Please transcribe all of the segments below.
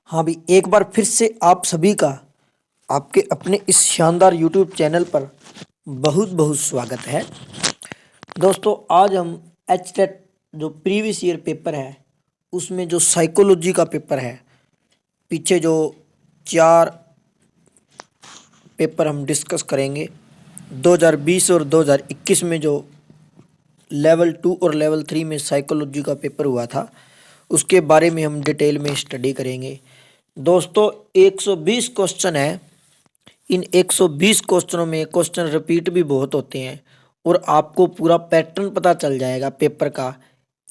हाँ भी एक बार फिर से आप सभी का आपके अपने इस शानदार YouTube चैनल पर बहुत बहुत स्वागत है। दोस्तों आज हम एच टेट जो प्रीवियस ईयर पेपर है उसमें जो साइकोलॉजी का पेपर है, पीछे जो 4 पेपर हम डिस्कस करेंगे। 2020 और 2021 में जो लेवल 2 और लेवल 3 में साइकोलॉजी का पेपर हुआ था उसके बारे में हम डिटेल में स्टडी करेंगे। दोस्तों 120 क्वेश्चन है। इन 120 क्वेश्चनों में क्वेश्चन रिपीट भी बहुत होते हैं और आपको पूरा पैटर्न पता चल जाएगा पेपर का।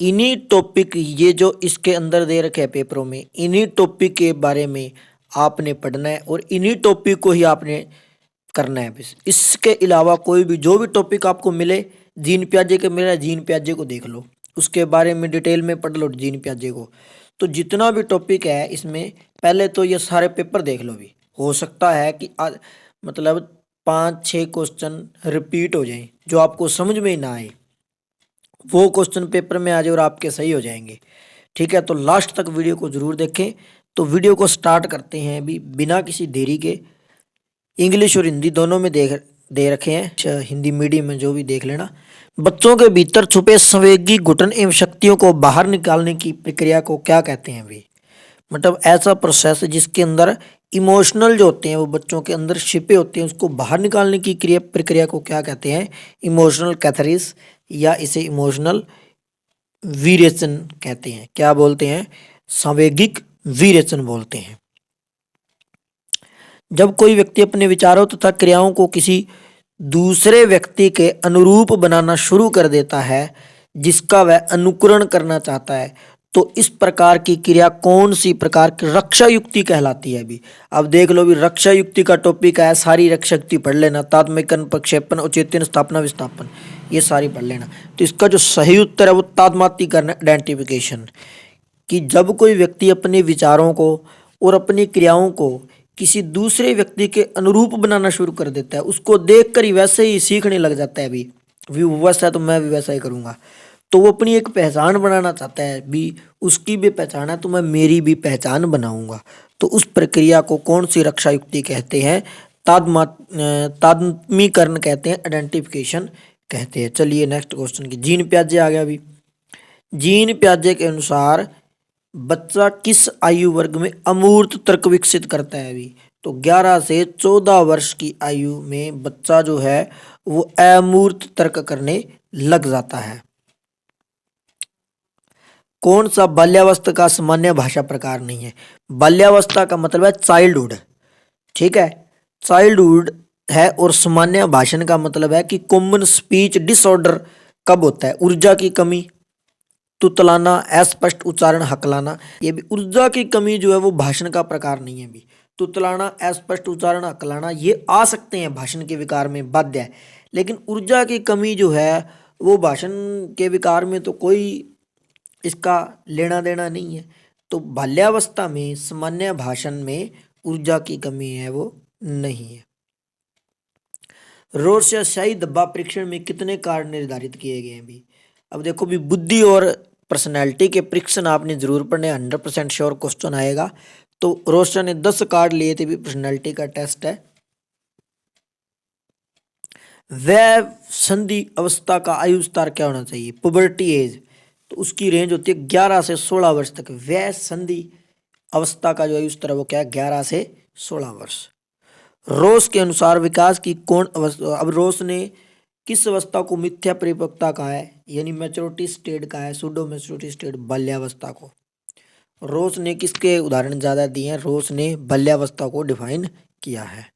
इन्हीं टॉपिक ये जो इसके अंदर दे रखे हैं पेपरों में, इन्हीं टॉपिक के बारे में आपने पढ़ना है और इन्हीं टॉपिक को ही आपने करना है। बस इसके अलावा कोई भी जो भी टॉपिक आपको मिले, जीन प्याजे के मिला जीन प्याजे को देख लो, उसके बारे में डिटेल में पढ़ लो जीन प्याजे को। तो जितना भी टॉपिक है इसमें पहले तो ये सारे पेपर देख लो। भी हो सकता है कि मतलब 5-6 क्वेश्चन रिपीट हो जाएं जो आपको समझ में ही ना आए, वो क्वेश्चन पेपर में आ जाए और आपके सही हो जाएंगे। ठीक है, तो लास्ट तक वीडियो को जरूर देखें। तो वीडियो को स्टार्ट करते हैं अभी बिना किसी देरी के। इंग्लिश और हिंदी दोनों में दे रखे हैं, हिंदी मीडियम में जो भी देख लेना। बच्चों के भीतर छुपे संवेगी घुटन एवं शक्तियों को बाहर निकालने की प्रक्रिया को क्या कहते हैं भाई? मतलब ऐसा प्रोसेस जिसके अंदर इमोशनल जो होते हैं वो बच्चों के अंदर छिपे होते हैं, उसको बाहर निकालने की प्रक्रिया को क्या कहते हैं? इमोशनल कैथारिस, या इसे इमोशनल वीरेचन कहते हैं। क्या बोलते हैं? संवेगिक वीरेचन बोलते हैं। जब कोई व्यक्ति अपने विचारों तथा क्रियाओं को किसी दूसरे व्यक्ति के अनुरूप बनाना शुरू कर देता है जिसका वह अनुकरण करना चाहता है, तो इस प्रकार की क्रिया कौन सी प्रकार की रक्षा युक्ति कहलाती है? अभी अब देख लो, भी रक्षा युक्ति का टॉपिक है, सारी रक्षा युक्ति पढ़ लेना। तात्मिकन, प्रक्षेपण, औचित्यन, स्थापना, विस्थापन, ये सारी पढ़ लेना। तो इसका जो सही उत्तर है वो तात्मातिकरण, आइडेंटिफिकेशन। कि जब कोई व्यक्ति अपने विचारों को और अपनी क्रियाओं को किसी दूसरे व्यक्ति के अनुरूप बनाना शुरू कर देता है, उसको देखकर ही वैसे ही सीखने लग जाता है। भी वो वैसा है तो मैं भी वैसा ही करूँगा। तो वो अपनी एक पहचान बनाना चाहता है, भी उसकी भी पहचान है तो मैं मेरी भी पहचान बनाऊंगा। तो उस प्रक्रिया को कौन सी रक्षा युक्ति कहते हैं? तादमीकरण कहते हैं, आइडेंटिफिकेशन कहते हैं। चलिए नेक्स्ट क्वेश्चन की जीन प्याजे आ गया। अभी जीन प्याजे के अनुसार बच्चा किस आयु वर्ग में अमूर्त तर्क विकसित करता है? अभी तो 11 से 14 वर्ष की आयु में बच्चा जो है वो अमूर्त तर्क करने लग जाता है। कौन सा बाल्यावस्था का सामान्य भाषा प्रकार नहीं है? बाल्यावस्था का मतलब है चाइल्डहुड। ठीक है, चाइल्डहुड है। और सामान्य भाषण का मतलब है कि कॉमन स्पीच डिसऑर्डर कब होता है? ऊर्जा की कमी, तुतलाना, अस्पष्ट उच्चारण, हकलाना। ये भी ऊर्जा की कमी जो है वो भाषण का प्रकार नहीं है। भी तुतलाना, अस्पष्ट उच्चारण, हकलाना ये आ सकते हैं भाषण के विकार में, बाध्य है। लेकिन ऊर्जा की कमी जो है वो भाषण के विकार में तो कोई इसका लेना देना नहीं है। तो बाल्यावस्था में सामान्य भाषण में ऊर्जा की कमी है वो नहीं है। रोज या शाही धब्बा परीक्षण में कितने कार्ड निर्धारित किए गए हैं? भी अब देखो, भी बुद्धि और पर्सनैलिटी के परीक्षण आपने जरूर पढ़ने, 100% श्योर क्वेश्चन आएगा। तो रोस्टर ने 10 कार्ड लिए थे, भी पर्सनैलिटी का टेस्ट है। वह संधि अवस्था का आयु स्तर क्या होना चाहिए? पुबर्टी एज, तो उसकी रेंज होती है 11 से 16 वर्ष तक। वह संधि अवस्था का जो आयु स्तर है वो क्या है? 11 से 16 वर्ष। रोस के अनुसार विकास की कौन अवस्था? अब रोस ने किस अवस्था को मिथ्या परिपक्वता कहा है, यानी मैच्योरिटी स्टेट का है? सूडो मैच्योरिटी स्टेट, बाल्यावस्था को। रोस ने किसके उदाहरण ज्यादा दिए हैं? रोस ने बाल्यावस्था को डिफाइन किया है।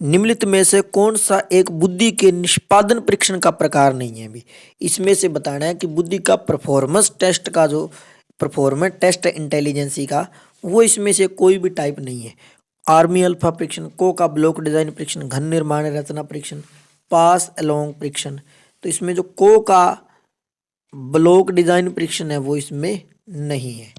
निम्नलिखित में से कौन सा एक बुद्धि के निष्पादन परीक्षण का प्रकार नहीं है? भी इसमें से बताना है कि बुद्धि का परफॉर्मेंस टेस्ट का जो परफॉर्मेंस टेस्ट है इंटेलिजेंसी का, वो इसमें से कोई भी टाइप नहीं है। आर्मी अल्फा परीक्षण, को का ब्लॉक डिजाइन परीक्षण, घन निर्माण रचना परीक्षण, पास अलोंग परीक्षण। तो इसमें जो को का ब्लॉक डिजाइन परीक्षण है वो इसमें नहीं है।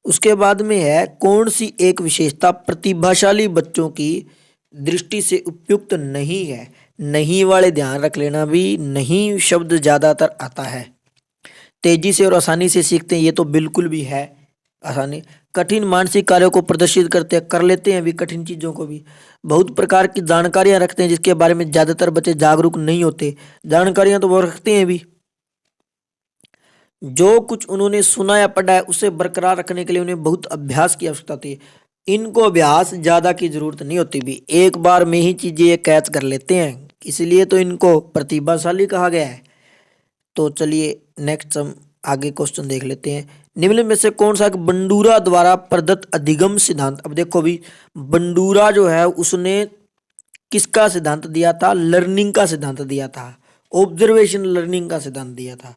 उसके बाद में है कौन सी एक विशेषता प्रतिभाशाली बच्चों की दृष्टि से उपयुक्त नहीं है? नहीं वाले ध्यान रख लेना, भी नहीं शब्द ज्यादातर आता है। तेजी से और आसानी से सीखते हैं, ये तो बिल्कुल भी है आसानी। कठिन मानसिक कार्यों को प्रदर्शित करते हैं, कर लेते हैं भी कठिन चीजों को भी। बहुत प्रकार की जानकारियां रखते हैं जिसके बारे में ज्यादातर बच्चे जागरूक नहीं होते। जानकारियां तो वो रखते हैं भी, जो कुछ उन्होंने सुना या पढ़ा है उसे बरकरार रखने के लिए उन्हें बहुत अभ्यास की आवश्यकता होती है। इनको अभ्यास ज्यादा की जरूरत नहीं होती भी, एक बार में ही चीजें ये कैच कर लेते हैं, इसलिए तो इनको प्रतिभाशाली कहा गया है। तो चलिए नेक्स्ट हम आगे क्वेश्चन देख लेते हैं। निम्न में से कौन सा एक बंडूरा द्वारा प्रदत्त अधिगम सिद्धांत। अब देखो भी, बंडूरा जो है उसने किसका सिद्धांत दिया था, लर्निंग का सिद्धांत दिया था, ऑब्जर्वेशन लर्निंग का सिद्धांत दिया था।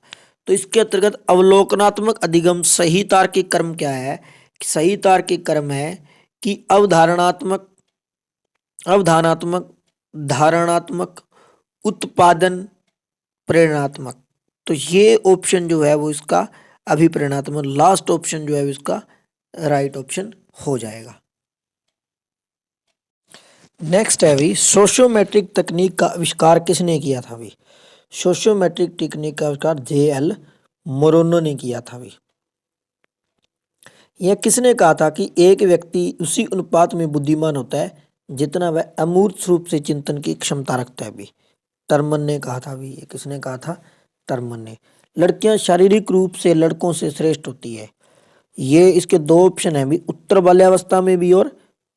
तो इसके अंतर्गत अवलोकनात्मक अधिगम सही तार्किक क्रम क्या है, सही तार्किक क्रम है कि अवधारणात्मक, अवधानात्मक, धारणात्मक, उत्पादन, प्रेरणात्मक। तो ये ऑप्शन जो है वो इसका अभिप्रेरणात्मक, लास्ट ऑप्शन जो है इसका राइट ऑप्शन हो जाएगा। नेक्स्ट है भी, सोशियोमेट्रिक तकनीक का आविष्कार किसने किया था भी। सोशियोमेट्रिक टेक्निक का आविष्कार जे.एल. मोरोनो ने किया था भी। यह किसने कहा था कि एक व्यक्ति उसी अनुपात में बुद्धिमान होता है जितना वह अमूर्त रूप से चिंतन की क्षमता रखता है भी। टर्मन ने कहा था भी। ये किसने कहा था, टर्मन ने। लड़कियां शारीरिक रूप से लड़कों से श्रेष्ठ होती है। ये इसके दो ऑप्शन है भी, उत्तर बाल्यावस्था में भी और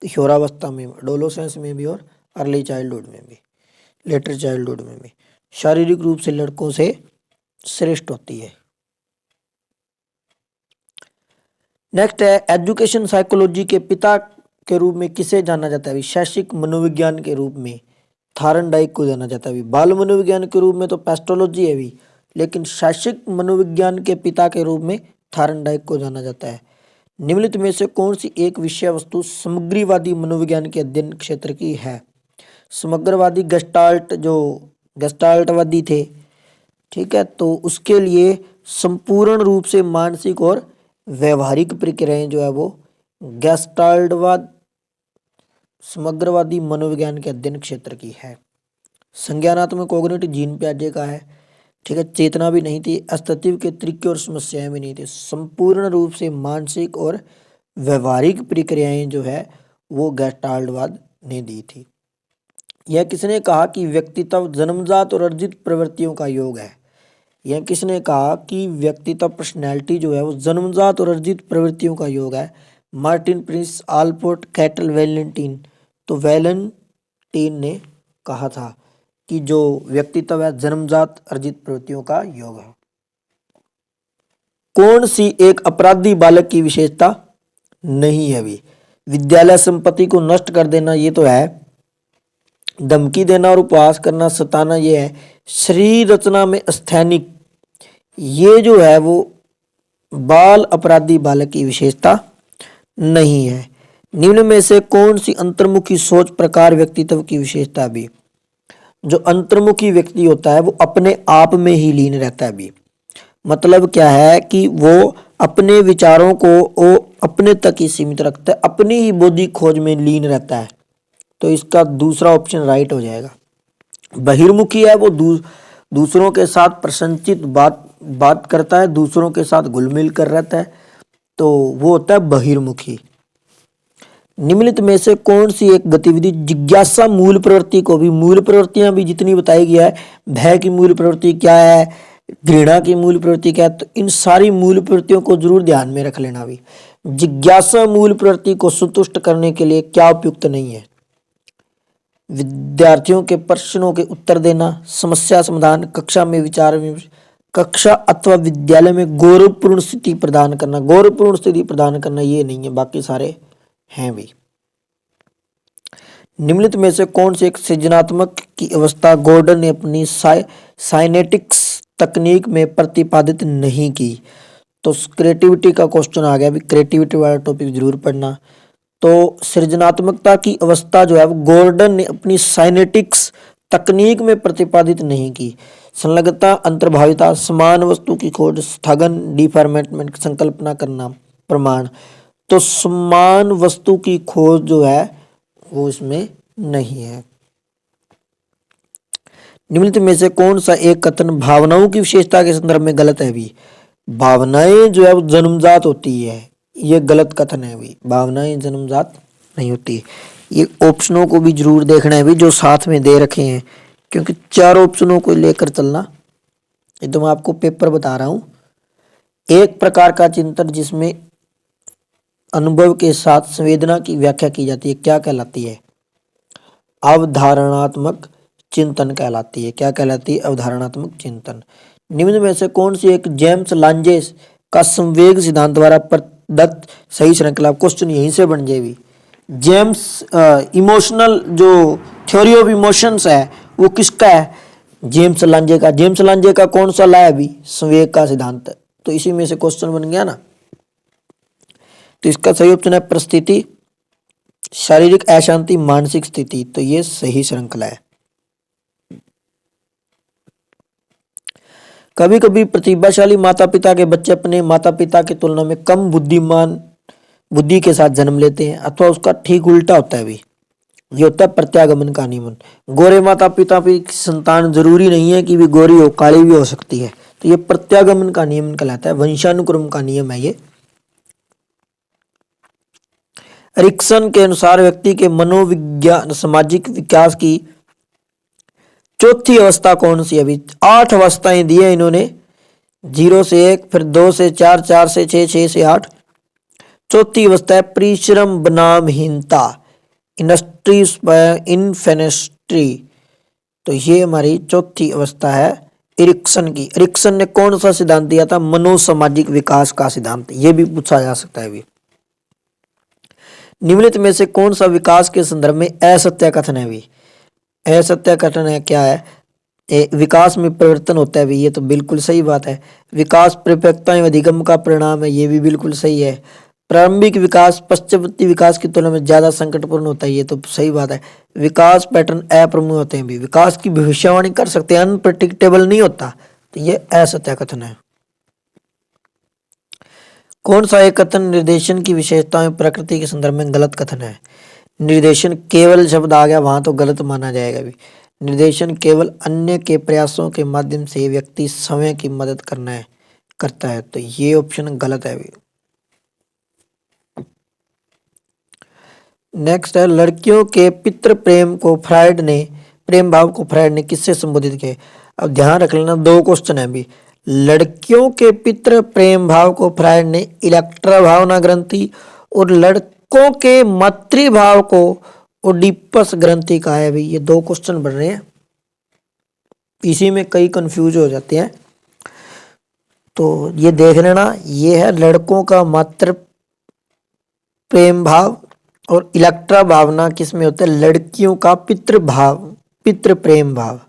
किशोरावस्था में, एडोलेसेंस में भी और अर्ली चाइल्डहुड में भी, लेटर चाइल्डहुड में भी शारीरिक रूप से लड़कों से श्रेष्ठ होती है। नेक्स्ट है, एजुकेशन साइकोलॉजी के पिता के रूप में किसे जाना जाता है। शैक्षिक मनोविज्ञान के रूप में थार्नडाइक को जाना जाता है। बाल मनोविज्ञान के रूप में तो पेस्टोलॉजी है भी, लेकिन शैक्षिक मनोविज्ञान के पिता के रूप में थार्नडाइक को जाना जाता है। निम्नलिखित में से कौन सी एक विषय वस्तु समग्रवादी मनोविज्ञान के अध्ययन क्षेत्र की है। समग्रवादी गेस्टाल्ट, जो गेस्टाल्टवादी थे, ठीक है, तो उसके लिए संपूर्ण रूप से मानसिक और व्यवहारिक प्रक्रियाएं जो है वो गेस्टाल्टवाद समग्रवादी मनोविज्ञान के अध्ययन क्षेत्र की है। संज्ञानात्मक कॉग्निटिव जीन पियाजे का है, ठीक है। चेतना भी नहीं थी, अस्तित्व के तरीके और समस्याएं भी नहीं थी, संपूर्ण रूप से मानसिक और व्यवहारिक प्रक्रियाएं जो है वो गेस्टाल्टवाद ने दी थी। यह किसने कहा कि व्यक्तित्व जन्मजात और अर्जित प्रवृत्तियों का योग है। यह किसने कहा कि व्यक्तित्व पर्सनैलिटी जो है वो जन्मजात और अर्जित प्रवृत्तियों का योग है। Martin, Prince, Allport, Cattell, Valentine. तो वैलेंटीन ने कहा था कि जो व्यक्तित्व है जन्मजात अर्जित प्रवृत्तियों का योग है। कौन सी एक अपराधी बालक की विशेषता नहीं है भी। विद्यालय संपत्ति को नष्ट कर देना ये तो है, धमकी देना और उपहास करना, सताना ये है। शरीर रचना में स्थैनिक, ये जो है वो बाल अपराधी बालक की विशेषता नहीं है। निम्न में से कौन सी अंतर्मुखी सोच प्रकार व्यक्तित्व की विशेषता भी। जो अंतर्मुखी व्यक्ति होता है वो अपने आप में ही लीन रहता है भी। मतलब क्या है कि वो अपने विचारों को वो अपने तक ही सीमित रखता है, अपनी ही बौद्धिक खोज में लीन रहता है। तो इसका दूसरा ऑप्शन राइट हो जाएगा। बहिर्मुखी है वो दूसरों के साथ प्रसन्नचित बात करता है, दूसरों के साथ घुल-मिल कर रहता है, तो वो होता है बहिर्मुखी। निम्नलिखित में से कौन सी एक गतिविधि जिज्ञासा मूल प्रवृत्ति को भी, मूल प्रवृत्तियां भी जितनी बताई गया है, भय की मूल प्रवृत्ति क्या है, घृणा की मूल प्रवृत्ति क्या है, तो इन सारी मूल प्रवृत्तियों को जरूर ध्यान में रख लेना भी। जिज्ञासा मूल प्रवृत्ति को संतुष्ट करने के लिए क्या उपयुक्त नहीं है। विद्यार्थियों के प्रश्नों के उत्तर देना, समस्या समाधान, कक्षा में विचार विमर्श, कक्षा अथवा विद्यालय में गौरवपूर्ण स्थिति प्रदान करना। गौरवपूर्ण स्थिति प्रदान करना ये नहीं है, बाकी सारे हैं भी। निम्नलिखित में से कौन सी एक सृजनात्मक की अवस्था गॉर्डन ने अपनी साइनेटिक्स तकनीक में प्रतिपादित नहीं की। तो क्रिएटिविटी का क्वेश्चन आ गया, अभी क्रिएटिविटी वाला टॉपिक जरूर पढ़ना। तो सृजनात्मकता की अवस्था जो है वो गॉर्डन ने अपनी साइनेटिक्स तकनीक में प्रतिपादित नहीं की। संलग्नता, अंतर्भाविता, समान वस्तु की खोज, स्थगन, डिफॉर्मेट, संकल्पना करना, प्रमाण। तो समान वस्तु की खोज जो है वो इसमें नहीं है। निम्नलिखित में से कौन सा एक कथन भावनाओं की विशेषता के संदर्भ में गलत है भी। भावनाएं जो है वो जन्मजात होती है, ये गलत कथन है भी। भावनाएं जन्मजात नहीं होती। ये ऑप्शनों को भी जरूर देखना है भी जो साथ में दे रखे हैं, क्योंकि चार ऑप्शनों को लेकर चलना। ये तो मैं आपको पेपर बता रहा हूं। एक प्रकार का चिंतन जिसमें अनुभव के साथ संवेदना की व्याख्या की जाती है क्या कहलाती है? अवधारणात्मक चिंतन कहलाती है। क्या कहलाती है? अवधारणात्मक चिंतन। निम्न में से कौन सी एक जेम्स लांजे का संवेग सिद्धांत द्वारा प्रदत्त सही श्रृंखला? क्वेश्चन यहीं से बन जाएगी। जेम्स इमोशनल जो थ्योरी ऑफ इमोशंस है वो किसका है? जेम्स लांजे का। जेम्स लांजे का कौन सा लाया अभी? संवेग का सिद्धांत। तो इसी में से क्वेश्चन बन गया ना। तो इसका सही ऑप्शन है परिस्थिति, शारीरिक अशांति, मानसिक स्थिति। तो ये सही श्रृंखला है। कभी कभी प्रतिभाशाली माता पिता के बच्चे अपने माता पिता की तुलना में कम बुद्धिमान बुद्धि के साथ जन्म लेते हैं, अथवा उसका ठीक उल्टा होता है भी। ये होता है प्रत्यागमन का नियमन। गोरे माता पिता की संतान जरूरी नहीं है कि भी गोरी हो, काली भी हो सकती है। तो ये प्रत्यागमन का नियमन कहलाता है, वंशानुक्रम का नियम है ये। एरिक्सन के अनुसार व्यक्ति के मनोविज्ञान सामाजिक विकास की चौथी अवस्था कौन सी है? अभी 8 अवस्थाएं दी है इन्होंने, 0 से 1, फिर 2 से 4, 4 से 6, 6 से 8। चौथी अवस्था है परिश्रम बनामहीनता, इन्फेनेस्ट्री। तो ये हमारी चौथी अवस्था है एरिक्सन की। एरिक्सन ने कौन सा सिद्धांत दिया था? मनोसामाजिक विकास का सिद्धांत। ये भी पूछा जा सकता है भी। निम्नलिखित में से कौन सा विकास के संदर्भ में असत्य कथन है भी? असत्य कथन है क्या है? विकास में परिवर्तन होता है भी, ये तो बिल्कुल सही बात है। विकास परिपक्वता एवं अधिगम का परिणाम है, ये भी बिल्कुल सही है। प्रारंभिक विकास पश्चावर्ती विकास की तुलना में ज्यादा संकटपूर्ण होता है, ये तो सही बात है। विकास पैटर्न अप्रमेय होते हैं भी, विकास की भविष्यवाणी कर सकते हैं, अनप्रेडिक्टेबल नहीं होता। तो ये असत्य कथन है। कौन सा एक कथन निर्देशन की विशेषताओं प्रकृति के संदर्भ में गलत कथन है? निर्देशन केवल शब्द आ गया वहां तो गलत माना जाएगा भी। निर्देशन केवल अन्य के प्रयासों के माध्यम से व्यक्ति समय की मदद करता है। तो ये ऑप्शन गलत है भी। नेक्स्ट है लड़कियों के पितृ प्रेम भाव को फ्रायड ने किससे संबोधित किया? अब ध्यान रख लेना, 2 क्वेश्चन है अभी। लड़कियों के पितृ प्रेम भाव को फ्रायड ने इलेक्ट्रा भावना ग्रंथि और लड़कों के मातृभाव को ओडिपस ग्रंथि कहा है। भाई ये 2 क्वेश्चन बन रहे हैं, इसी में कई कंफ्यूज हो जाते हैं। तो ये देख लेना, ये है लड़कों का मातृ प्रेम भाव और इलेक्ट्रा भावना किस में होता है? लड़कियों का पितृ प्रेम भाव।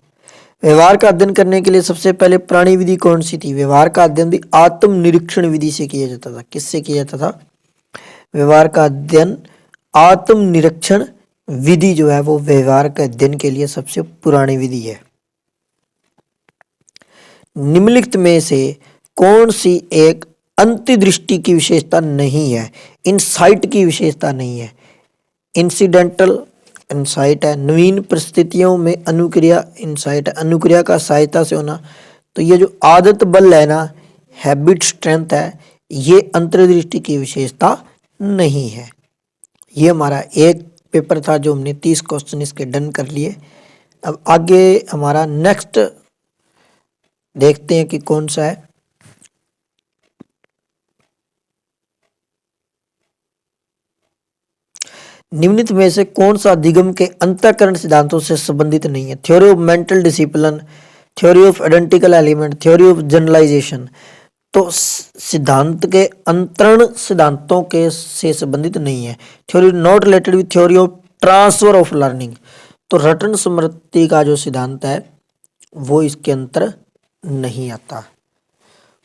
व्यवहार का अध्ययन करने के लिए सबसे पहले पुरानी विधि कौन सी थी? व्यवहार का अध्ययन भी आत्म निरीक्षण विधि से किया जाता था। किससे किया जाता था? व्यवहार का अध्ययन आत्म निरीक्षण विधि जो है वो व्यवहार के अध्ययन के लिए सबसे पुरानी विधि है। निम्नलिखित में से कौन सी एक अंतर्दृष्टि की विशेषता नहीं है? इनसाइट की विशेषता नहीं है। इंसिडेंटल इनसाइट है। नवीन परिस्थितियों में अनुक्रिया इनसाइट है। अनुक्रिया का सहायता से होना। तो ये जो आदत बल है ना, हैबिट स्ट्रेंथ है, ये अंतर्दृष्टि की विशेषता नहीं है। ये हमारा एक पेपर था जो हमने 30 क्वेश्चन इसके डन कर लिए। अब आगे हमारा नेक्स्ट देखते हैं कि कौन सा है। निम्नलिखित में से कौन सा अधिगम के अंतःकरण सिद्धांतों से संबंधित नहीं है? Theory of mental discipline, theory of identical element, theory of generalization. तो सिद्धांत के अंतरण सिद्धांतों के से संबंधित नहीं है। Theory not related with theory of transfer of learning. तो रटन स्मृति का जो सिद्धांत है वो इसके अंतर नहीं आता।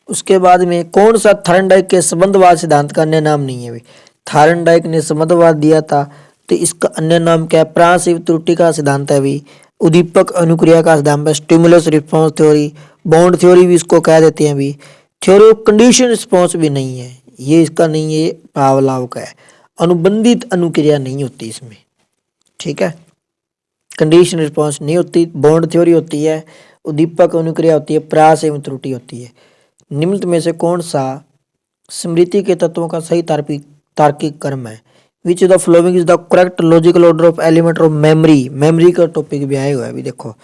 उसके बाद में कौन सा थॉर्नडाइक के संबंधवाद सिद्धांत का अन्य नाम नहीं है? भाई थॉर्नडाइक ने संबंधवाद दिया था, तो इसका अन्य नाम क्या है? प्रासिव त्रुटि का सिद्धांत है भी। उद्दीपक अनुक्रिया का सिद्धांत है, stimulus response theory, bond theory भी इसको कह देते हैं भी। थ्योरी ऑफ कंडीशन रिस्पॉन्स भी नहीं है, ये इसका नहीं है, पावलोव का है। अनुबंधित अनुक्रिया नहीं होती इसमें, ठीक है। कंडीशन रिस्पॉन्स नहीं होती, बॉन्ड थ्योरी होती है, उद्दीपक अनुक्रिया होती है, प्रास एवं त्रुटि होती है। निम्नलिखित में से कौन सा स्मृति के तत्वों का सही तार्किक तार्किक क्रम है? Which the following is the correct logical order of element of memory? Memory का टॉपिक भी आया हुआ है अभी देखो।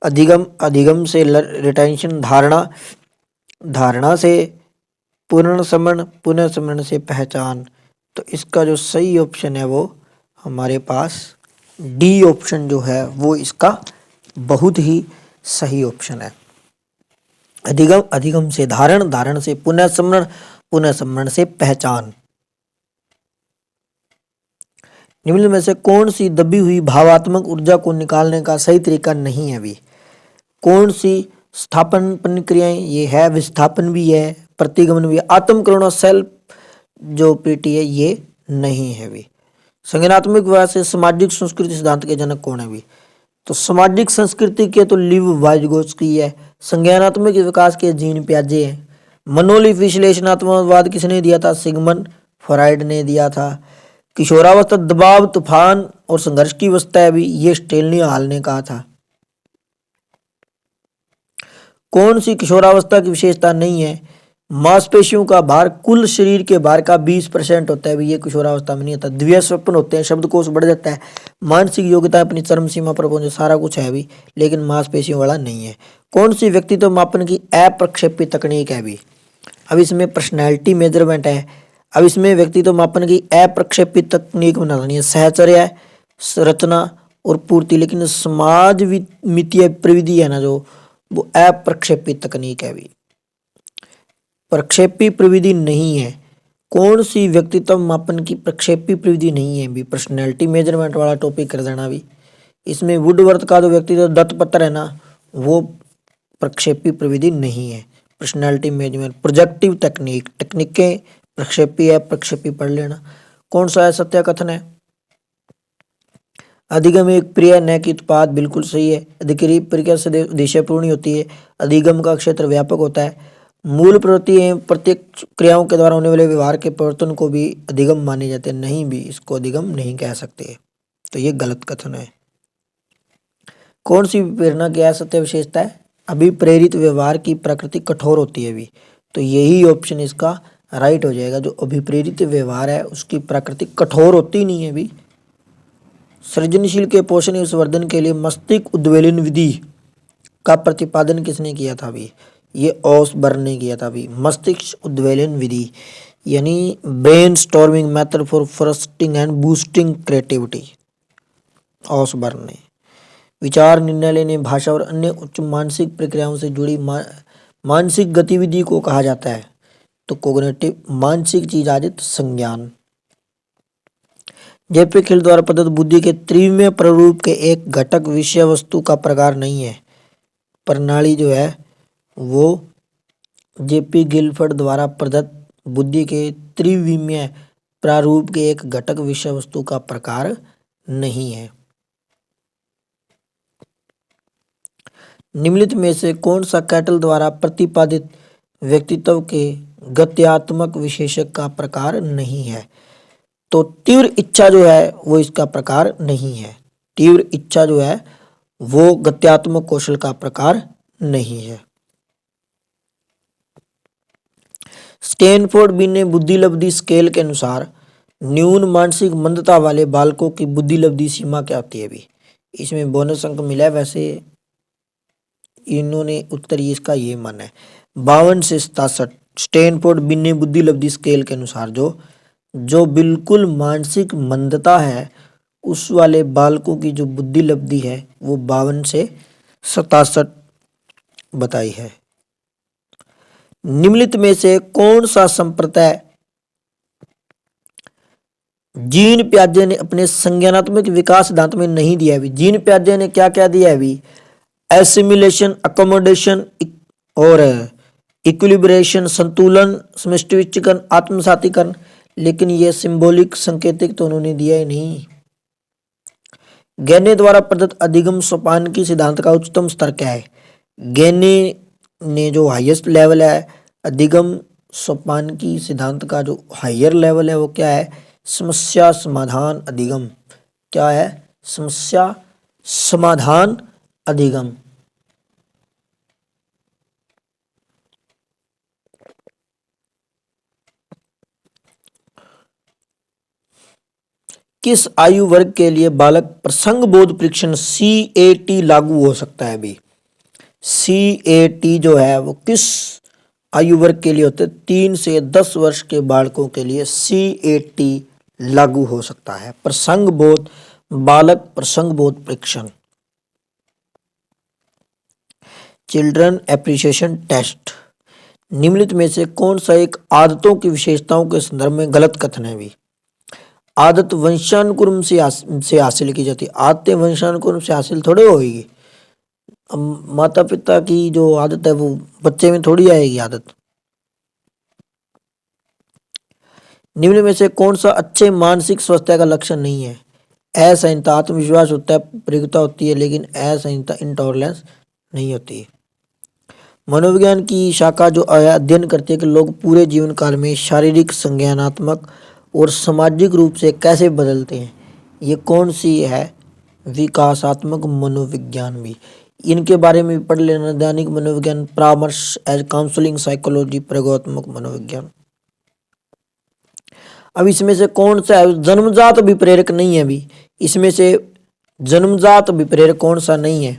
अधिगम, अधिगम से रिटेंशन, धारणा, धारणा से पुनर्स्मरण, पुनर्स्मरण से पहचान। तो इसका जो सही ऑप्शन है वो हमारे पास डी ऑप्शन जो है वो इसका बहुत ही सही ऑप्शन है। अधिगम, अधिगम से धारण, धारण से पुनर्स्मरण, पुनर्स्मरण से पहचान। निम्न में से कौन सी दबी हुई भावात्मक ऊर्जा को निकालने का सही तरीका नहीं है? अभी कौन सी स्थापन प्रक्रियाएं? ये है विस्थापन भी है, प्रतिगमन भी है, आत्मकरण और सेल्फ जो पीटी है ये नहीं है भी। संज्ञानात्मक विकास से सामाजिक संस्कृति सिद्धांत के जनक कौन है भी? तो सामाजिक संस्कृति के तो लिव वाइगोत्स्की है। संज्ञानात्मक विकास के जीन पियाजे हैं। मनोलिप विश्लेषणात्मकवाद किसने दिया था? सिगमंड फ्राइड ने दिया था। किशोरावस्था दबाव, तूफान और संघर्ष की अवस्था है भी, ये स्टेनली हॉल ने कहा था। कौन सी किशोरावस्था की विशेषता नहीं है? मांसपेशियों का भार कुल शरीर के भार का 20% होता है भी, ये किशोरावस्था में नहीं होता। द्वितीय स्वप्न होते हैं, शब्दकोश बढ़ जाता है, मानसिक योग्यता अपनी चरम सीमा पर पहुंचे, सारा कुछ है भी, लेकिन मांसपेशियों वाला नहीं है। कौन सी व्यक्तित्व मापन की अप्रक्षेपी तकनीक है भी? अब इसमें पर्सनैलिटी मेजरमेंट है। अब इसमें व्यक्तित्व मापन की अप्रक्षेपी तकनीक बनानी है, सहचर्य, रचना और पूर्ति। लेकिन समाज मितीय प्रविधि है ना जो, वो अप्रक्षेपी तकनीक है भी, प्रक्षेपी प्रविधि नहीं है। कौन सी व्यक्तित्व मापन की प्रक्षेपी प्रविधि नहीं है भी? पर्सनैलिटी मेजरमेंट वाला टॉपिक कर देना भी। इसमें वुडवर्थ का जो व्यक्तित्व दत्तपत्र है ना, वो प्रक्षेपी प्रविधि नहीं है। पर्सनैलिटी मेजरमेंट, प्रोजेक्टिव टेक्निक, टेक्निकें प्रक्षेपी है, प्रक्षेपी पढ़ लेना। कौन सा है सत्य कथन है? अधिगम एक क्रिया न कि उत्पाद, बिल्कुल सही है। अधिक्रिय प्रक्रिया से उद्देश्यपूर्ण होती है। अधिगम का क्षेत्र व्यापक होता है। मूल प्रवृत्ति एवं प्रत्येक क्रियाओं के द्वारा होने वाले व्यवहार के परिवर्तन को भी अधिगम माने जाते हैं, नहीं भी, इसको अधिगम नहीं कह सकते, तो ये गलत कथन है। कौन सी प्रेरणा की असत्य विशेषता है? अभिप्रेरित व्यवहार की प्रकृति कठोर होती है भी, तो यही ऑप्शन इसका राइट हो जाएगा। जो अभिप्रेरित व्यवहार है उसकी प्रकृति कठोर होती नहीं है भी। सृजनशील के पोषण एवं संवर्धन के लिए मस्तिष्क उद्वेलन विधि का प्रतिपादन किसने किया था भी? ये ओसबर्न ने किया था भी। मस्तिष्क उद्वेलन विधि यानी brain storming method for fostering and boosting creativity, Osborn ने। विचार, निर्णय लेने, भाषा और अन्य उच्च मानसिक प्रक्रियाओं से जुड़ी मानसिक गतिविधि को कहा जाता है तो कोग्निटिव, मानसिक चीज आदित संज्ञान। जेपी खिल द्वारा प्रदत्त बुद्धि के त्रिविमीय प्रारूप के एक घटक विषय वस्तु का प्रकार नहीं है। प्रणाली जो है वो जेपी गिलफर्ड द्वारा प्रदत्त बुद्धि के त्रिविमीय प्रारूप के एक घटक विषय वस्तु का प्रकार नहीं है। निम्नलिखित में से कौन सा कैटल द्वारा प्रतिपादित व्यक्तित्व के गत्यात्मक विशेषक का प्रकार नहीं है? तो तीव्र इच्छा जो है वो इसका प्रकार नहीं है। तीव्र इच्छा जो है वो गत्यात्मक कौशल का प्रकार नहीं है। स्टैनफोर्ड बी ने बुद्धिलब्धि स्केल के अनुसार न्यून मानसिक मंदता वाले बालकों की बुद्धिलब्धि सीमा क्या होती है भी? इसमें बोनस अंक मिला है, वैसे इन्होंने उत्तर इसका ये माना है 52 से 67। स्टैनफोर्ड बी ने बुद्धिलब्धि स्केल के अनुसार जो बिल्कुल मानसिक मंदता है उस वाले बालकों की जो बुद्धिलब्धि है वो 52 से 67 बताई है। निम्नलिखित में से कौन सा संप्रदाय जीन पियाजे ने अपने संज्ञानात्मक विकास सिद्धांत में नहीं दिया है? जीन पियाजे ने क्या क्या दिया है अभी? एसिमिलेशन, अकोमोडेशन और इक्विलिब्रेशन, संतुलन, समष्टिविचीकरण, आत्मसातीकरण, लेकिन ये सिंबॉलिक संकेतिक तो उन्होंने दिया ही नहीं। गैने द्वारा प्रदत्त अधिगम सोपान की सिद्धांत का उच्चतम स्तर क्या है? गैने ने जो हाईएस्ट लेवल है अधिगम सोपान की सिद्धांत का जो हायर लेवल है वो क्या है? समस्या समाधान अधिगम। क्या है? समस्या समाधान अधिगम। किस आयु वर्ग के लिए बालक प्रसंग बोध परीक्षण CAT लागू हो सकता है अभी? CAT जो है वो किस आयु वर्ग के लिए होते हैं? 3 से 10 वर्ष के बालकों के लिए CAT लागू हो सकता है। प्रसंग बोध, बालक प्रसंग बोध परीक्षण, चिल्ड्रन एप्रिसिएशन टेस्ट। निम्नलिखित में से कौन सा एक आदतों की विशेषताओं के संदर्भ में गलत कथन है भी? आदत वंशानुक्रम से हासिल की जाती है। आदतें वंशानुक्रम से हासिल थोड़े होगी। माता पिता की जो आदत है वो बच्चे में थोड़ी आएगी आदत। निम्न में से कौन सा अच्छे मानसिक स्वास्थ्य का लक्षण नहीं है? असहिष्णुता, आत्मविश्वास होता है, प्रयोगिता होती है, लेकिन असहिष्णुता इंटॉलरेंस नहीं होती है। मनोविज्ञान की शाखा जो अध्ययन करती है कि लोग पूरे जीवन काल में शारीरिक, संज्ञानात्मक और सामाजिक रूप से कैसे बदलते हैं, ये कौन सी है? विकासात्मक मनोविज्ञान भी। इनके बारे में भी पढ़ लेना। दैनिक मनोविज्ञान, परामर्श, एज काउंसलिंग साइकोलॉजी, प्रयोगात्मक मनोविज्ञान। अब इसमें से कौन सा है? जन्मजात विप्रेरक नहीं है अभी। इसमें से जन्मजात विप्रेरक कौन सा नहीं है?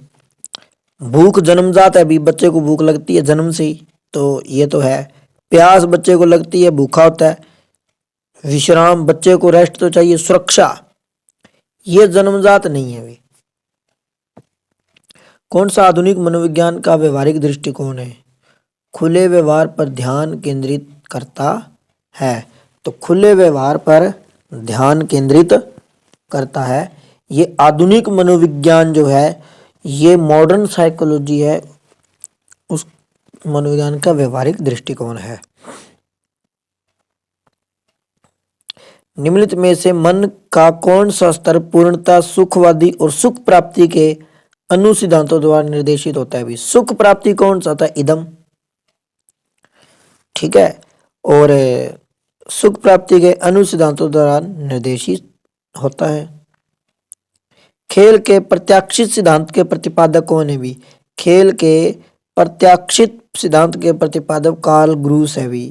भूख जन्मजात है, अभी बच्चे को भूख लगती है जन्म से ही, तो ये तो है। प्यास बच्चे को लगती है, भूखा होता है। विश्राम, बच्चे को रेस्ट तो चाहिए। सुरक्षा, ये जन्मजात नहीं है अभी। कौन सा आधुनिक मनोविज्ञान का व्यवहारिक दृष्टिकोण है? खुले व्यवहार पर ध्यान केंद्रित करता है। तो खुले व्यवहार पर ध्यान केंद्रित करता है। ये आधुनिक मनोविज्ञान जो है, ये मॉडर्न साइकोलॉजी है, उस मनोविज्ञान का व्यवहारिक दृष्टिकोण है। निम्नलिखित में से मन का कौन सा स्तर पूर्णता सुखवादी और सुख प्राप्ति के अनुसिद्धांतों द्वारा निर्देशित होता है भी? सुख प्राप्ति कौन सा था? इदम, ठीक है। और सुख प्राप्ति के अनुसिद्धांतों द्वारा निर्देशित होता है। खेल के प्रत्याशित सिद्धांत के प्रतिपादक कौन है भी? खेल के प्रत्याशित सिद्धांत के प्रतिपादक कार्ल ग्रूस है भी।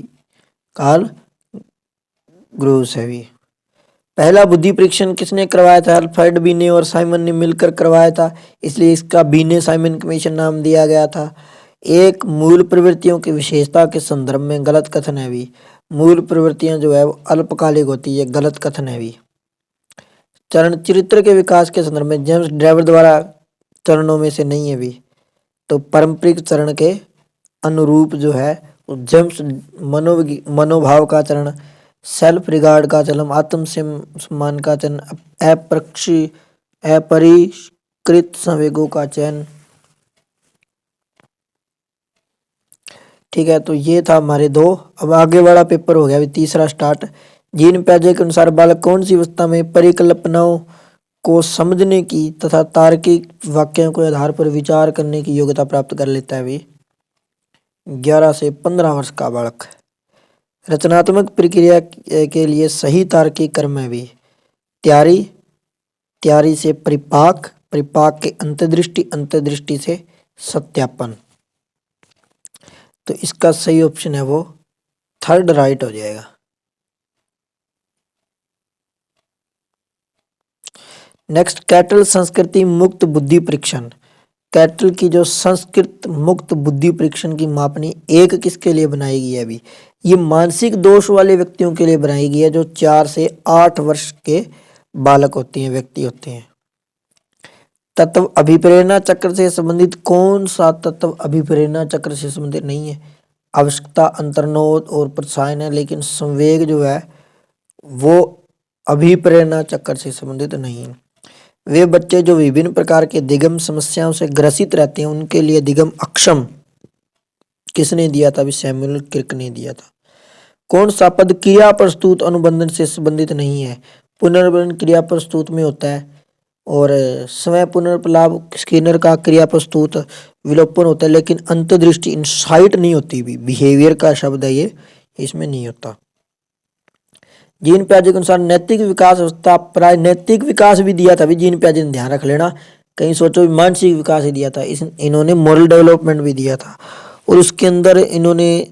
कार्ल ग्रूस है भी। पहला बुद्धि परीक्षण किसने करवाया था? अल्फ्रेड बीने और साइमन ने मिलकर करवाया था, इसलिए इसका बीने साइमन कमीशन नाम दिया गया था। एक मूल प्रवृत्तियों की विशेषता के संदर्भ में गलत कथन है भी। मूल प्रवृत्तियां जो है वो अल्पकालिक होती है, गलत कथन है भी। चरण चरित्र के विकास के संदर्भ में जेम्स ड्राइवर द्वारा चरणों में से नहीं है भी। तो पारंपरिक चरण के अनुरूप जो है जेम्स मनोभाव का चरण, सेल्फ रिगार्ड का चलन, आत्म सम्मान का चलन, अपरिष्कृत संवेगों का चयन। ठीक है, तो ये था हमारे 2। अब आगे वाला पेपर हो गया अभी तीसरा स्टार्ट। जीन पियाजे के अनुसार बालक कौन सी अवस्था में परिकल्पनाओं को समझने की तथा तार्किक वाक्यों के आधार पर विचार करने की योग्यता प्राप्त कर लेता है भी? 11 से 15 वर्ष का बालक। रचनात्मक प्रक्रिया के लिए सही तार्किक क्रम है भी। तैयारी, तैयारी से परिपाक, परिपाक के अंतर्दृष्टि, अंतर्दृष्टि से सत्यापन। तो इसका सही ऑप्शन है वो थर्ड राइट हो जाएगा। नेक्स्ट, कैटल संस्कृति मुक्त बुद्धि परीक्षण। कैटल की जो संस्कृत मुक्त बुद्धि परीक्षण की मापनी 1 किसके लिए बनाई गई है अभी? ये मानसिक दोष वाले व्यक्तियों के लिए बनाई गई है, जो 4 से 8 वर्ष के बालक होते हैं, व्यक्ति होते हैं। तत्व अभिप्रेरणा चक्र से संबंधित कौन सा तत्व अभिप्रेरणा चक्र से संबंधित नहीं है? आवश्यकता, अंतर्नोद और प्रोत्साहन है, लेकिन संवेग जो है वो अभिप्रेरणा चक्र से संबंधित नहीं है। वे बच्चे जो विभिन्न प्रकार के दिगम समस्याओं से ग्रसित रहते हैं, उनके लिए दिगम अक्षम किसने दिया था? सैमुअल क्रिक ने दिया था। कौन सा पद क्रिया प्रस्तुत अनुबंधन से संबंधित नहीं है? पुनर्बंधन क्रिया प्रस्तुत में होता है, और स्वयं पुनर्पलाव स्किनर का क्रिया प्रस्तुत विलोपन होता है, लेकिन अंतर्दृष्टि इंसाइट नहीं होती भी। बिहेवियर का शब्द है ये, इसमें नहीं होता। जीन पियाजे के अनुसार नैतिक विकास अवस्था, प्राय नैतिक विकास भी दिया था भी जीन पियाजे ने, ध्यान रख लेना। कहीं सोचो मानसिक विकास ही दिया था, इन्होंने मोरल डेवलपमेंट भी दिया था, और उसके अंदर इन्होंने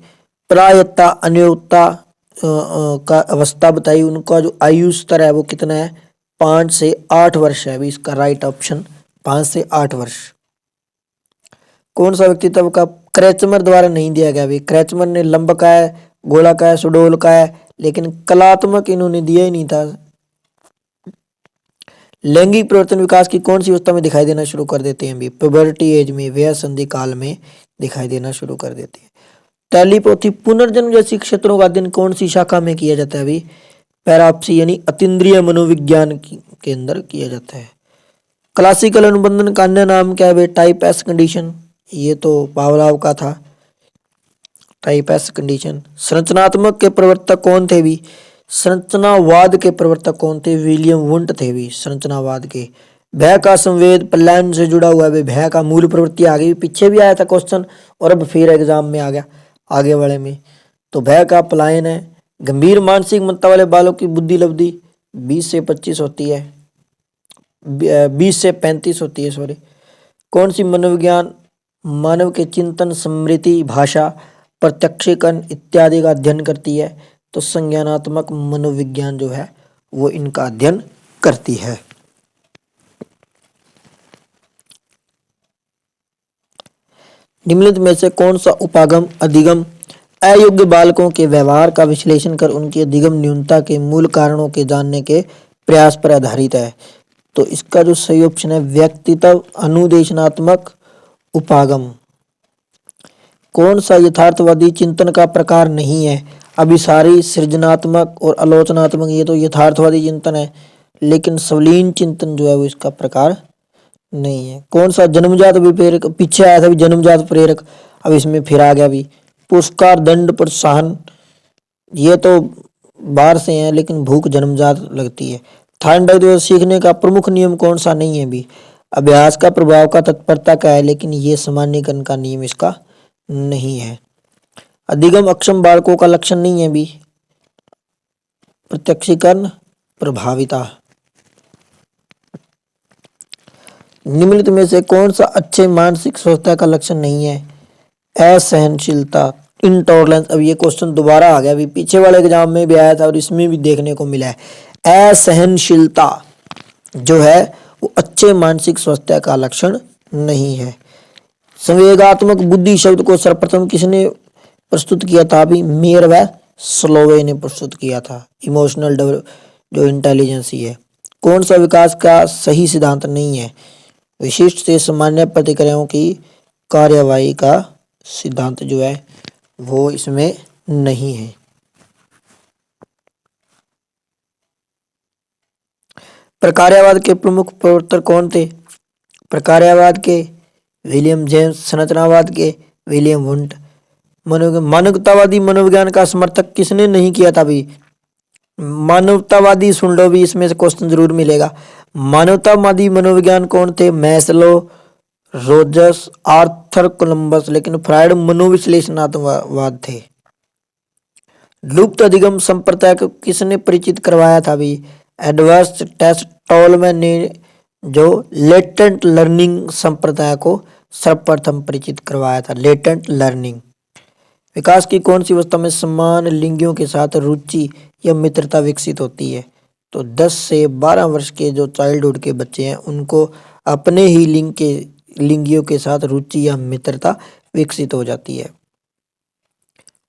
प्रायत्ता, अनुयोगता का अवस्था बताई। उनका जो आयु स्तर है वो कितना है? 5 से 8 वर्ष है अभी इसका राइट ऑप्शन, 5 से 8 वर्ष। कौन सा व्यक्तित्व का क्रैचमर द्वारा नहीं दिया गया? अभी क्रैचमर ने लंबकाय, गोलाकाय, सुडोलकाय, लेकिन कलात्मक इन्होंने दिया ही नहीं था। लैंगिक परिवर्तन विकास की कौन सी अवस्था में दिखाई देना शुरू कर देते हैं? अभी प्यूबर्टी एज में, वयः संधि काल में दिखाई देना शुरू कर देते हैं। टेलीपैथी पुनर्जन्म जैसी क्षेत्रों का अध्ययन कौन सी शाखा में किया जाता है? अभी पैराप्सी यानी अतीन्द्रिय मनोविज्ञान के अंदर किया जाता है। क्लासिकल अनुबंधन का अन्य नाम क्या है? टाइप एस कंडीशन, ये तो पावलाव का था, टाइप एस कंडीशन। संरचनात्मक के प्रवर्तक कौन थे? भी संरचनावाद के प्रवर्तक कौन थे? विलियम वुंट थे भी संरचनावाद के। भय का संवेद पलायन से जुड़ा हुआ है, भय का मूल प्रवृत्ति आ गई, पीछे भी आया था क्वेश्चन और अब फिर एग्जाम में आ गया आगे वाले में। तो भय का पलायन है। गंभीर मानसिक मंदता वाले बालों की बुद्धि लब्धि 20 से 25 होती है, 20 से 35 होती है, सॉरी। कौन सी मनोविज्ञान मानव के चिंतन, स्मृति, भाषा, प्रत्यक्षीकरण इत्यादि का अध्ययन करती है? तो संज्ञानात्मक मनोविज्ञान जो है वो इनका अध्ययन करती है। निम्नलिखित में से कौन सा उपागम अधिगम अयोग्य बालकों के व्यवहार का विश्लेषण कर उनकी अधिगम न्यूनता के मूल कारणों के जानने के प्रयास पर आधारित है? तो इसका जो सही ऑप्शन है व्यक्तित्व अनुदेशनात्मक उपागम। कौन सा यथार्थवादी चिंतन का प्रकार नहीं है? अभिसारी, सृजनात्मक और आलोचनात्मक, ये तो यथार्थवादी चिंतन है, लेकिन सवलीन चिंतन जो है वो इसका प्रकार नहीं है। कौन सा जन्मजात विप्रेरक, पीछे आया था भी जन्मजात प्रेरक, अब इसमें फिर आ गया भी पुरस्कार, दंड, प्रोत्साहन, ये तो बाहर से है लेकिन भूख जन्मजात लगती है। थार्डनडाइक सीखने का प्रमुख नियम कौन सा नहीं है? भी अभ्यास का प्रभाव का तत्परता का है, लेकिन ये सामान्यीकरण का नियम इसका नहीं है। अधिगम अक्षम बालकों का लक्षण नहीं है भी प्रत्यक्षीकरण प्रभाविता। निम्नलिखित में से कौन सा अच्छे मानसिक स्वस्थता का लक्षण नहीं है? असहनशीलता, इंटॉलरेंस। अब ये क्वेश्चन दोबारा आ गया, अभी पीछे वाले एग्जाम में भी आया था और इसमें भी देखने को मिला है। असहनशीलता जो है वो अच्छे मानसिक स्वास्थ्य का लक्षण नहीं है। संवेगात्मक बुद्धि शब्द को सर्वप्रथम किसने प्रस्तुत किया था? अभी मेयर व स्लोवे ने प्रस्तुत किया था। इमोशनल जो इंटेलिजेंस है। कौन सा विकास का सही सिद्धांत नहीं है? विशिष्ट से सामान्य प्रतिक्रियाओं की कार्यवाही का सिद्धांत जो है वो इसमें नहीं है। प्रकार्यवाद के प्रमुख प्रवर्तक कौन थे? प्रकार्यवाद के विलियम जेम्स, संरचनावाद के विलियम वुंट। मानवतावादी मनोविज्ञान का समर्थक किसने नहीं किया था? भी मानवतावादी सुन लो, भी इसमें से क्वेश्चन जरूर मिलेगा। मानवतावादी मनोविज्ञान कौन थे? मैस्लो, रोजर्स, आर्थर कोलंबस, लेकिन फ्रायड मनोविश्लेषणात्मकवाद थे। लुप्त अधिगम संप्रदाय को किसने परिचित करवाया था? भी एडवर्स टेस्टोलमैन ने जो लेटेंट लर्निंग संप्रदाय को सर्वप्रथम परिचित करवाया था। Latent learning. विकास की कौन सी अवस्था में समान लिंगियों के साथ रुचि या मित्रता विकसित होती है? तो 10 से 12 वर्ष के जो चाइल्डहुड के बच्चे हैं उनको अपने ही लिंगियों के साथ रुचि या मित्रता विकसित हो जाती है।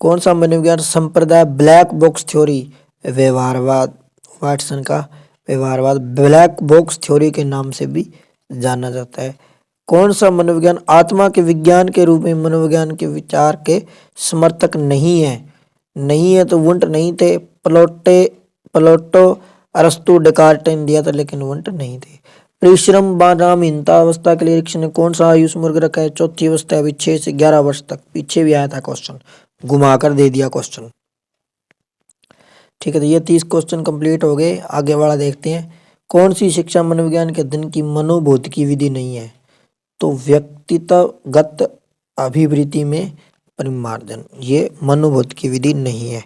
कौन सा मनोविज्ञान संप्रदाय ब्लैक बॉक्स थ्योरी, व्यवहारवाद, वाटसन का व्यवहारवाद ब्लैक बॉक्स थ्योरी के नाम से भी जाना जाता है। कौन सा मनोविज्ञान आत्मा के विज्ञान के रूप में मनोविज्ञान के विचार के समर्थक नहीं है? नहीं है तो वुंट नहीं थे। प्लेटो, अरस्तु, डेकार्ट ने दिया था, लेकिन वुंट नहीं थे। परिश्रम बनामहीनता अवस्था के लिए ने कौन सा आयुष वर्ग रखा है? चौथी अवस्था, अभी 6 से 11 वर्ष तक। पीछे भी आया था क्वेश्चन, घुमाकर दे दिया क्वेश्चन। ठीक है, तो ये 30 क्वेश्चन कंप्लीट हो गए। आगे वाला देखते हैं। कौन सी शिक्षा मनोविज्ञान के अध्ययन की मनोभौतिकी विधि नहीं है? तो व्यक्तित्वगत अभिवृत्ति में परिमार्जन, ये मनोभौतिकी विधि नहीं है।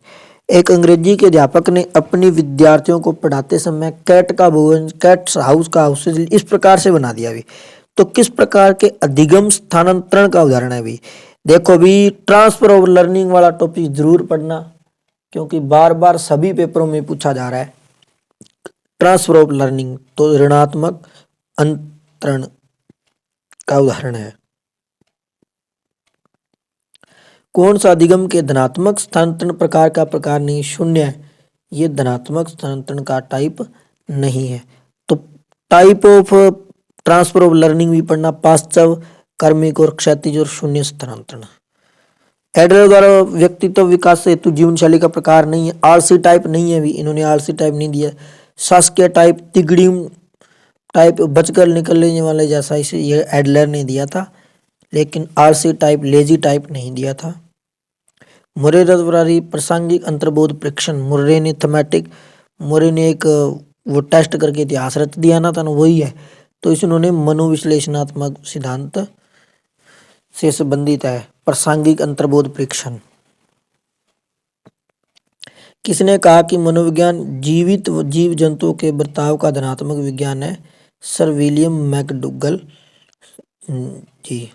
एक अंग्रेजी के अध्यापक ने अपनी विद्यार्थियों को पढ़ाते समय कैट का भवन, कैट हाउस का हाउस इस प्रकार से बना दिया भी। तो किस प्रकार के अधिगम स्थानांतरण का उदाहरण है? भी देखो भी ट्रांसफर ऑफ लर्निंग वाला टॉपिक जरूर पढ़ना, क्योंकि बार बार सभी पेपरों में पूछा जा रहा है। ट्रांसफर ऑफ लर्निंग तो ऋणात्मक अंतरण का उदाहरण है। कौन सा अधिगम के धनात्मक स्थानांतरण प्रकार का प्रकार नहीं? शून्य है, ये धनात्मक स्थानांतरण का टाइप नहीं है। तो type of transfer of learning भी पढ़ना, पाश्चव, कर्मिक और क्षैतिज और शून्य स्थानांतरण। एडलर द्वारा व्यक्तित्व विकास हेतु जीवन शैली का प्रकार नहीं है, आलसी टाइप नहीं है, भी इन्होंने आलसी टाइप नहीं दिया। शासकीय टाइप, तिगड़िम टाइप, बचकर निकलने वाले जैसा, इसे ये एडलर ने दिया था, लेकिन आलसी टाइप, लेजी टाइप नहीं दिया था। मुर्रे द्वारा प्रासंगिक अंतर्बोध परीक्षण, मुर्रे ने थमेटिक, मुर्रे ने एक वो टेस्ट करके इतिहास रच दिया ना था ना, वही है। तो इस उन्होंने मनोविश्लेषणात्मक सिद्धांत से संबंधित है प्रासंगिक अंतर्बोध परीक्षण। किसने कहा कि मनोविज्ञान जीवित जीव जंतुओं के बर्ताव का धनात्मक विज्ञान है? सर विलियम मैकडूगल जी।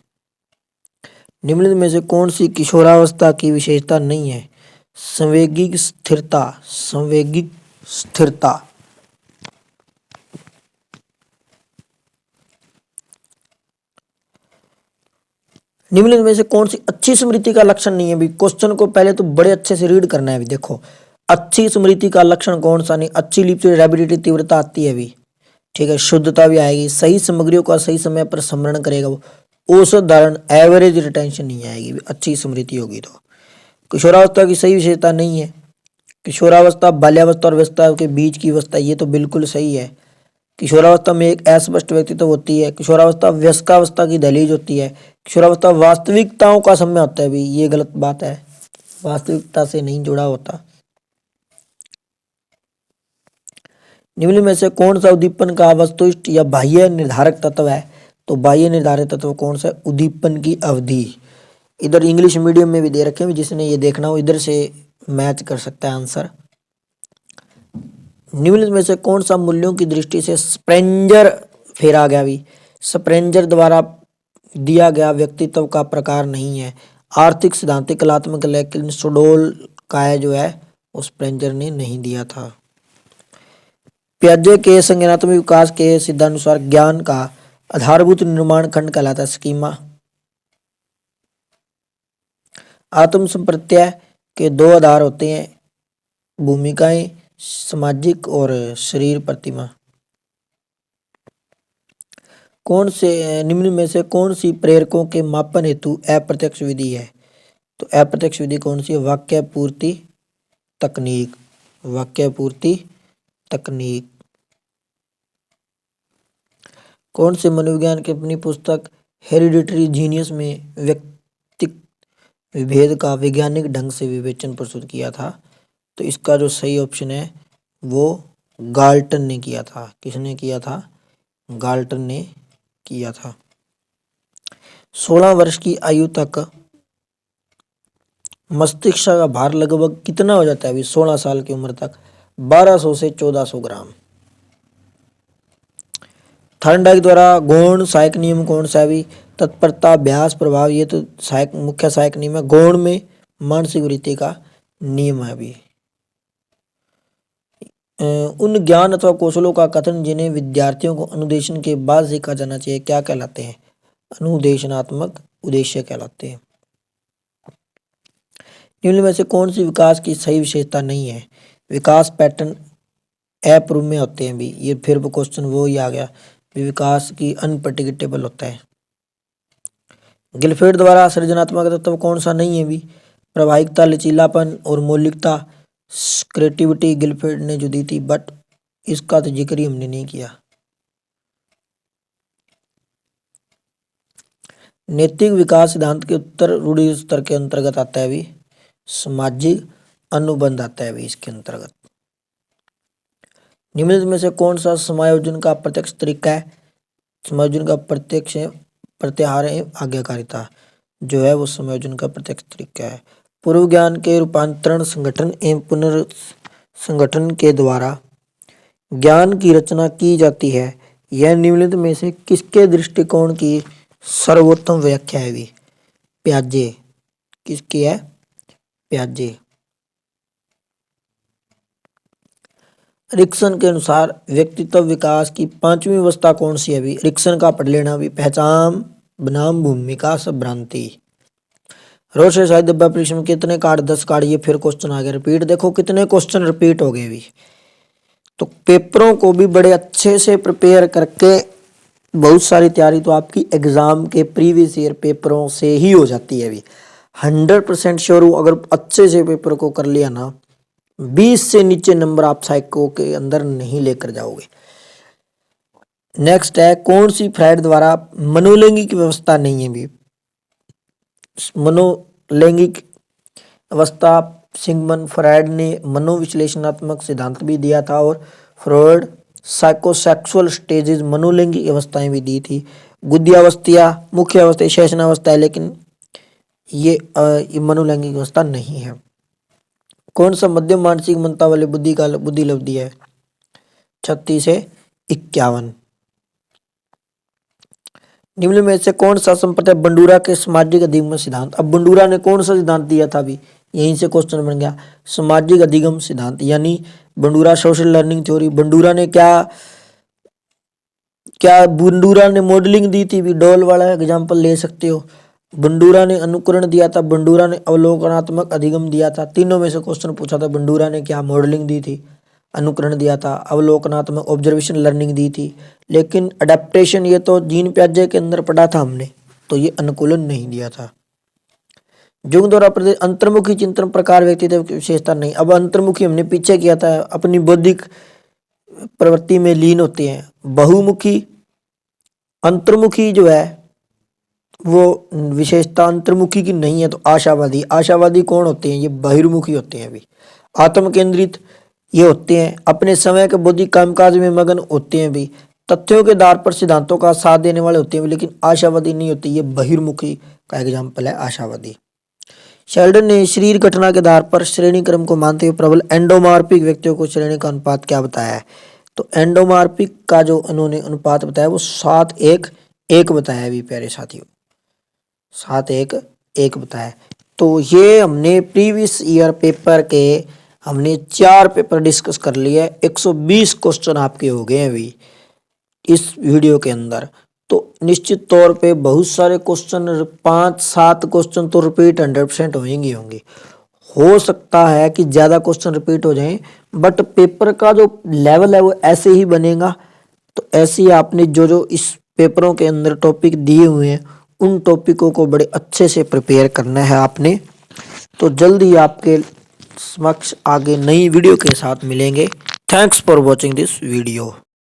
निम्नलिखित में से कौन सी किशोरावस्था की विशेषता नहीं है? संवेगिक स्थिरता, संवेगिक स्थिरता। निम्नलिखित में से कौन सी अच्छी स्मृति का लक्षण नहीं है? भी क्वेश्चन को पहले तो बड़े अच्छे से रीड करना है। भी देखो, अच्छी स्मृति का लक्षण कौन सा नहीं? अच्छी लिपि रैबिलिटी, तीव्रता आती है भी, ठीक है, शुद्धता भी आएगी, सही सामग्रियों का सही समय पर स्मरण करेगा वो, औसत धारण, एवरेज रिटेंशन नहीं आएगी, अच्छी स्मृति होगी। तो किशोरावस्था की सही विशेषता नहीं है। किशोरावस्था बाल्यावस्था और व्यवस्था के बीच की अवस्था, ये तो बिल्कुल सही है। किशोरावस्था में एक अस्पष्ट व्यक्तित्व होती है। किशोरावस्था वयस्कावस्था की दहलीज होती है। किशोरावस्था वास्तविकताओं का समय होता है भी, ये गलत बात है, वास्तविकता से नहीं जुड़ा होता। निम्न में से कौन सा उद्दीपन का वस्तुनिष्ठ या बाह्य निर्धारक तत्व है? तो बाह्य निर्धारक तत्व कौन सा? उद्दीपन की अवधि। इधर इंग्लिश मीडियम में भी दे रखे हैं, जिसने ये देखना हो इधर से मैच कर सकता है आंसर। निम्न में से कौन सा मूल्यों की दृष्टि से स्प्रेंजर फेरा गया? भी स्प्रेंजर द्वारा दिया गया व्यक्तित्व का प्रकार नहीं है। आर्थिक सिद्धांतिक कलात्मक, लेकिन सुडोल का जो है वो स्प्रेंजर ने नहीं दिया था। पियाजे के संज्ञानात्मक विकास के सिद्धांतानुसार ज्ञान का आधारभूत निर्माण खंड कहलाता है स्कीमा। आत्म संप्रत्यय के दो आधार होते हैं, भूमिकाएं, सामाजिक और शरीर प्रतिमा। कौन से निम्न में से कौन सी प्रेरकों के मापन हेतु अप्रत्यक्ष विधि है? तो अप्रत्यक्ष विधि कौन सी है? वाक्य पूर्ति तकनीक, वाक्य पूर्ति तकनीक। कौन से मनोविज्ञान की अपनी पुस्तक हेरिडिटरी जीनियस में व्यक्तिक विभेद का वैज्ञानिक ढंग से विवेचन प्रस्तुत किया था? तो इसका जो सही ऑप्शन है वो गाल्टन ने किया था। किसने किया था? गाल्टन ने किया था। 16 वर्ष की आयु तक मस्तिष्क का भार लगभग कितना हो जाता है? अभी 16 साल की उम्र तक 1200 से 1400 ग्राम। थॉर्नडाइक द्वारा गौण सहायक नियम कौन सा है? भी तत्परता, अभ्यास, प्रभाव, ये तो सहायक मुख्य सहायक नियम है। गौण में मानसिक वृत्ति का नियम है। भी उन ज्ञान अथवा कौशलों का कथन जिन्हें विद्यार्थियों को अनुदेशन के बाद सीखा जाना चाहिए क्या कहलाते हैं? अनुदेशनात्मक उद्देश्य कहलाते हैं। निम्न में से कौन सी विकास की सही विशेषता नहीं है? विकास पैटर्न अपूर्व में होते हैं। भी ये फिर क्वेश्चन वो ही आ गया, भी विकास की अनप्रडिक्टेबल होता है। गिलफेड द्वारा सृजनात्मक तत्व कौन सा नहीं है? भी प्रभाविकता, लचीलापन और मौलिकता, क्रिएटिविटी गिलफेड ने जो दी थी, बट इसका तो जिक्र ही हमने नहीं किया। नैतिक विकास सिद्धांत के उत्तर रूढ़ि स्तर के अंतर्गत आता है। भी सामाजिक अनुबंध आता है भी इसके अंतर्गत। निम्नलिखित में से कौन सा समायोजन का प्रत्यक्ष तरीका है? समायोजन का प्रत्यक्ष प्रत्याहार एवं आज्ञाकारिता जो है वो समायोजन का प्रत्यक्ष तरीका है। पूर्व ज्ञान के रूपांतरण, संगठन एवं पुनर्संगठन के द्वारा ज्ञान की रचना की जाती है। यह निम्नलिखित में से किसके दृष्टिकोण की सर्वोत्तम व्याख्या है? भी पियाजे। किसकी है? पियाजे। रिक्सन के अनुसार व्यक्तित्व विकास की 5वीं अवस्था कौन सी है? अभी रिक्सन का पढ़ लेना अभी। पहचान बनाम भूमिका संभ्रांति। रोज से शायद डब्बा परीक्षा में कितने कार्ड? 10 कार्ड। ये फिर क्वेश्चन आ गया रिपीट। देखो कितने क्वेश्चन रिपीट हो गए अभी। तो पेपरों को भी बड़े अच्छे से प्रिपेयर करके बहुत सारी तैयारी तो आपकी एग्जाम के प्रीवियस ईयर पेपरों से ही हो जाती है। अभी 100% श्योर हूँ, अगर अच्छे से पेपर को कर लिया ना 20 से नीचे नंबर आप साइको के अंदर नहीं लेकर जाओगे। नेक्स्ट है, कौन सी फ्राइड द्वारा मनोलैंगिक व्यवस्था नहीं है? भी मनोलैंगिक अवस्था सिगमंड फ्रायड ने मनोविश्लेषणात्मक सिद्धांत भी दिया था, और फ्रॉयड साइकोसेक्सुअल स्टेजेस मनोलैंगिक अवस्थाएं भी दी थी। गुद्यावस्था मुख्य अवस्था शेषनावस्था है, लेकिन ये मनोलैंगिक अवस्था नहीं है। कौन सा मध्यम मानसिक मंता वाले बुद्धि का बुद्धि लब्धि है? 36 से 51। निम्न में से कौन सा संप्रदाय बंडूरा के सामाजिक अधिगम सिद्धांत? अब बंडूरा ने कौन सा सिद्धांत दिया था? अभी यहीं से क्वेश्चन बन गया, सामाजिक अधिगम सिद्धांत, यानी Bandura social learning theory. Bandura ने क्या बंडूरा ने मॉडलिंग दी थी? भी डॉल वाला एग्जाम्पल ले सकते हो। बंडूरा ने अनुकरण दिया था, बंडूरा ने अवलोकनात्मक अधिगम दिया था। तीनों में से क्वेश्चन पूछा था। बंडूरा ने क्या मॉडलिंग दी थी, अनुकरण दिया था, अवलोकनात्मक ऑब्जर्वेशन लर्निंग दी थी। लेकिन अडेप्टेशन ये तो जीन प्याजे के अंदर पढ़ा था हमने, तो ये अनुकूलन नहीं दिया था। जुग द्वारा प्रदेश अंतर्मुखी चिंतन प्रकार व्यक्तित्व की विशेषता नहीं। अब अंतर्मुखी हमने पीछे किया था, अपनी बौद्धिक प्रवृत्ति में लीन होते हैं। बहुमुखी अंतर्मुखी जो है वो विशेषता अंतर्मुखी की नहीं है। तो आशावादी, आशावादी कौन होते हैं? ये बहिर्मुखी होते हैं। अभी आत्म केंद्रित ये होते हैं, अपने समय के बौद्धिक कामकाज में मगन होते हैं। भी तथ्यों के आधार पर सिद्धांतों का साथ देने वाले होते हैं, लेकिन आशावादी नहीं होते। ये बहिर्मुखी का एग्जाम्पल है आशावादी। शेल्डन ने शरीर घटना के आधार पर श्रेणी क्रम को मानते हुए प्रबल एंडोमार्फिक व्यक्तियों को श्रेणी का अनुपात क्या बताया है? तो एंडोमार्फिक का जो उन्होंने अनुपात बताया वो 7:1:1 बताया भी प्यारे साथियों, 7:1:1 बताया। तो ये हमने प्रीवियस ईयर पेपर के हमने 4 पेपर डिस्कस कर लिए। 120 क्वेश्चन आपके हो गए अभी इस वीडियो के अंदर। तो निश्चित तौर पे बहुत सारे क्वेश्चन 5-7 क्वेश्चन तो रिपीट 100% होंगे। हो सकता है कि ज़्यादा क्वेश्चन रिपीट हो जाएं, बट पेपर का जो लेवल है वो ऐसे ही बनेगा। तो ऐसे ही आपने जो इस पेपरों के अंदर टॉपिक दिए हुए हैं उन टॉपिकों को बड़े अच्छे से प्रिपेयर करना है आपने। तो जल्दी आपके समक्ष आगे नई वीडियो के साथ मिलेंगे। Thanks for watching this video.